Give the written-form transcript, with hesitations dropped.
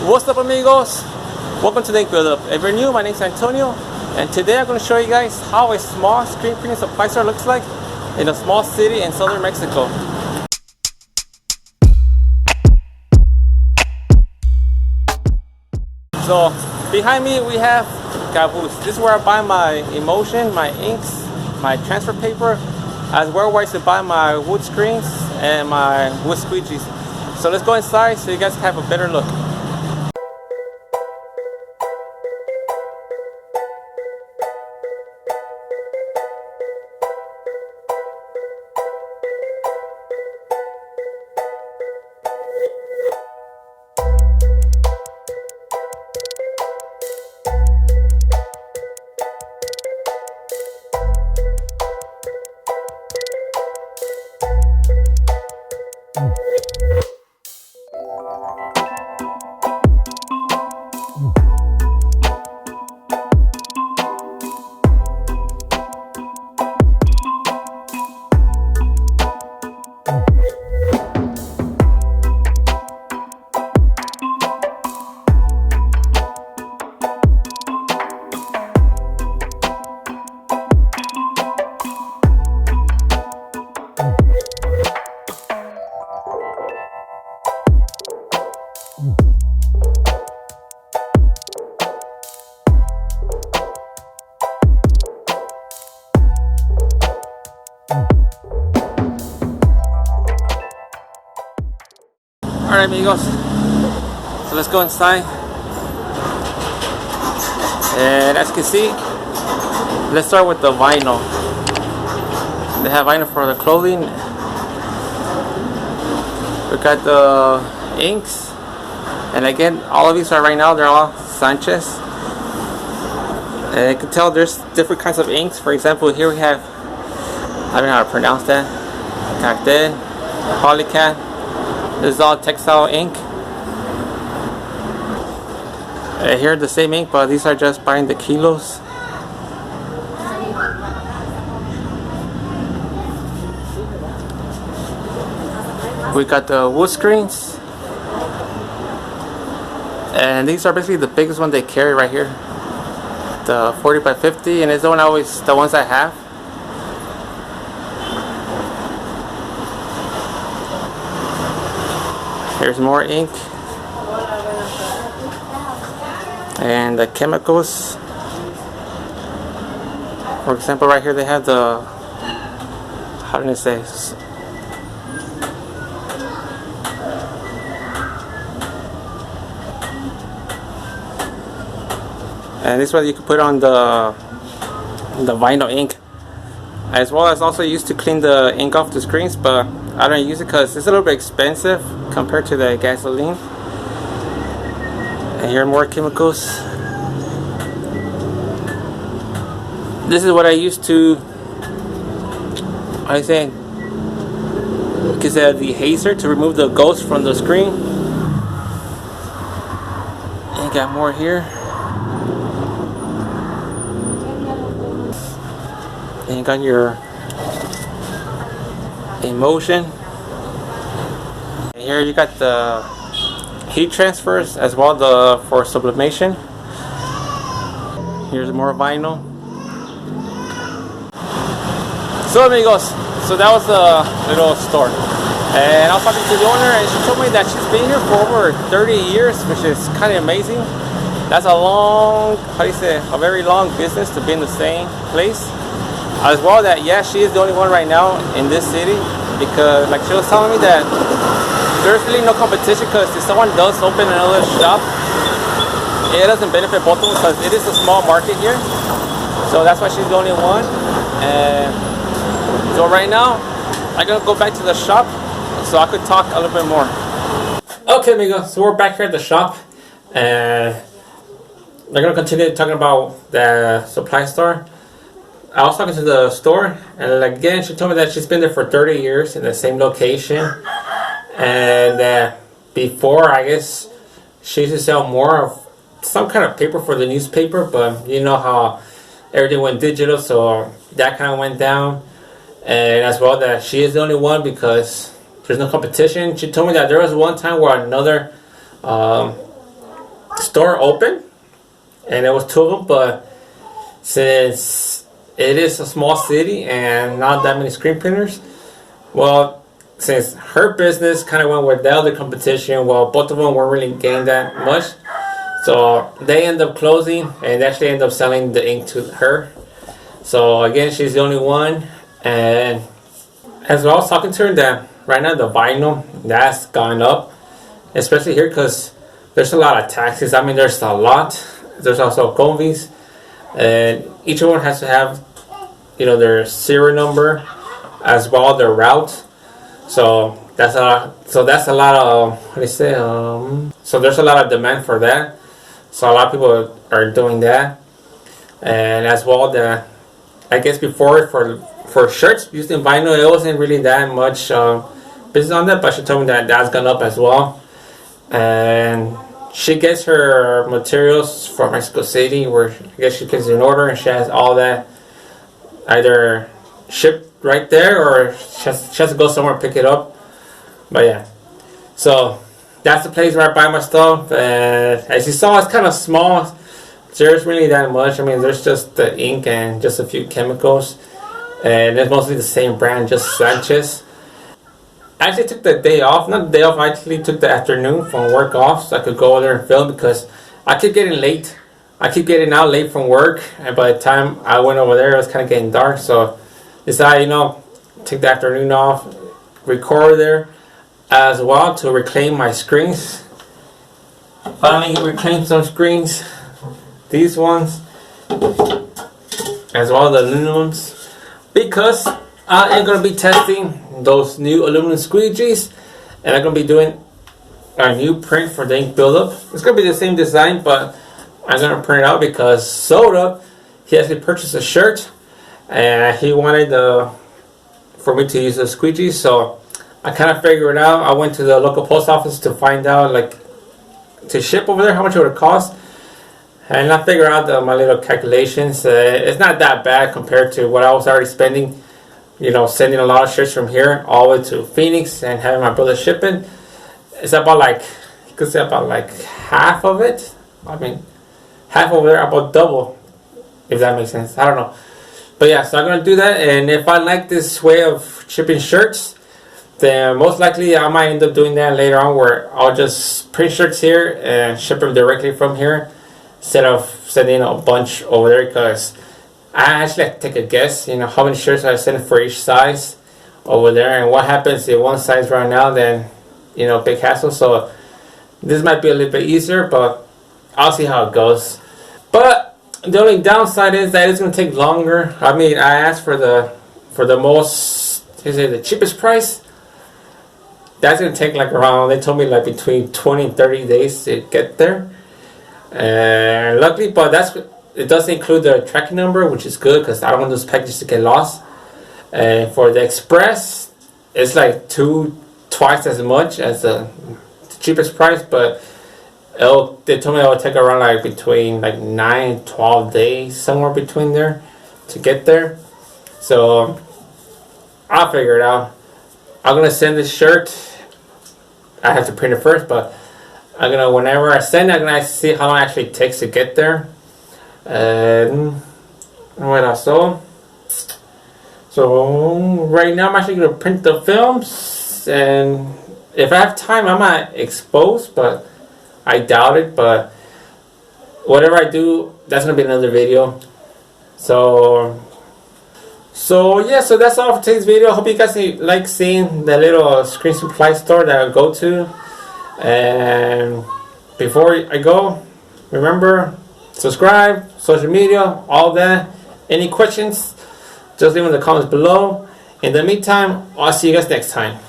What's up, amigos? Welcome to the Iguala. If you're new, my name's Antonio, and today I'm going to show you guys how a small screen printing supply store looks like in a small city in southern Mexico. So behind me we have caboose. This is where I buy my emulsion, my inks, my transfer paper, as well as I buy my wood screens and my wood squeegees. So let's go inside so you guys have a better look. Alright, amigos, so let's go inside, and as you can see, let's start with the vinyl. They have vinyl for the clothing. We got the inks, and again, all of these are right now, they're all Sanchez, and you can tell there's different kinds of inks. For example, here we have, I don't know how to pronounce that, Cacten, Polycat. This is all textile ink. Here the same ink, but these are just buying the kilos. We got the wood screens, and these are basically the biggest one they carry right here. The 40 by 50, and it's the ones I have. Here's more ink and the chemicals. For example, right here they have the, how do I say, and this one you can put on the vinyl ink, as well as also used to clean the ink off the screens, but I don't use it because it's a little bit expensive compared to the gasoline. And here are more chemicals. This is what I used to, I say, because the hazer to remove the ghost from the screen. And you got more here. And you got your emulsion. And here you got the heat transfers as well for sublimation. Here's more vinyl. So amigos, so that was a little store, and I was talking to the owner, and she told me that she's been here for over 30 years, which is kind of amazing. That's a long, how do you say, a very long business to be in the same place. As well, that yeah, she is the only one right now in this city, because like she was telling me that there's really no competition, because if someone does open another shop, it doesn't benefit both of them, because it is a small market here. So that's why she's the only one. And so right now I'm gonna go back to the shop so I could talk a little bit more. Okay, amigos, so we're back here at the shop, and we're gonna continue talking about the supply store. I was talking to the store, and again, she told me that she's been there for 30 years in the same location. And before, I guess, she used to sell more of some kind of paper for the newspaper, but you know how everything went digital, so that kind of went down. And as well, that she is the only one because there's no competition. She told me that there was one time where another store open, and there was 2 of them, but since it is a small city and not that many screen printers, well, since her business kind of went with the other competition, well, both of them weren't really getting that much, so they end up closing and actually end up selling the ink to her. So again, she's the only one. And as well, I was talking to her that right now the vinyl that's gone up, especially here because there's a lot of taxes. I mean, there's a lot. There's also convies, and each one has to have, you know, their serial number as well, their route. So that's a lot. So that's a lot of, what do you say? So there's a lot of demand for that. So a lot of people are doing that, and as well, the I guess before for shirts using vinyl, it wasn't really that much business on that. But she told me that that's gone up as well, and she gets her materials from Mexico City, where I guess she places an order and she has all that either shipped right there or she has to go somewhere and pick it up. But yeah, so that's the place where I buy my stuff. And as you saw, it's kind of small. There's really that much. I mean, there's just the ink and just a few chemicals, and it's mostly the same brand, just Sanchez. I actually took the day off, not the day off, I actually took the afternoon from work off so I could go over there and film, because I keep getting late. I keep getting out late from work, and by the time I went over there, it was kind of getting dark, so decided, you know, take the afternoon off, record there as well to reclaim my screens. Finally reclaimed some screens, these ones, as well as the aluminums, because I am going to be testing those new aluminum squeegees, and I'm going to be doing a new print for the ink buildup. It's going to be the same design, but I'm going to print it out because Soda, he actually purchased a shirt and he wanted for me to use the squeegees, so I kind of figured it out. I went to the local post office to find out, like, to ship over there, how much it would cost, and I figured out my little calculations. It's not that bad compared to what I was already spending, you know, sending a lot of shirts from here all the way to Phoenix and having my brother shipping. It's about, like, you could say about like half of it. I mean, half over there, about double, if that makes sense. I don't know. But yeah, so I'm going to do that. And if I like this way of shipping shirts, then most likely I might end up doing that later on, where I'll just print shirts here and ship them directly from here instead of sending a bunch over there, because I actually have to take a guess, you know, how many shirts I send for each size over there, and what happens if one size run out, then, you know, big hassle. So this might be a little bit easier, but I'll see how it goes. But the only downside is that it's going to take longer. I mean, I asked for the most, is it the cheapest price? That's going to take like around, they told me like between 20 and 30 days to get there. And luckily, but it does include the tracking number, which is good because I don't want those packages to get lost. And for the express, it's like twice as much as the cheapest price, but they told me it would take around like between like 9 and 12 days, somewhere between there, to get there. So I'll figure it out. I'm gonna send this shirt. I have to print it first, but whenever I send it, I'm gonna see how long it actually takes to get there. And what else? So right now I'm actually gonna print the films, and if I have time I might expose, but I doubt it. But whatever I do, that's gonna be another video. So yeah, so that's all for today's video. I hope you guys like seeing the little screen supply store that I go to. And before I go, remember, subscribe, social media, all that. Any questions, just leave in the comments below. In the meantime, I'll see you guys next time.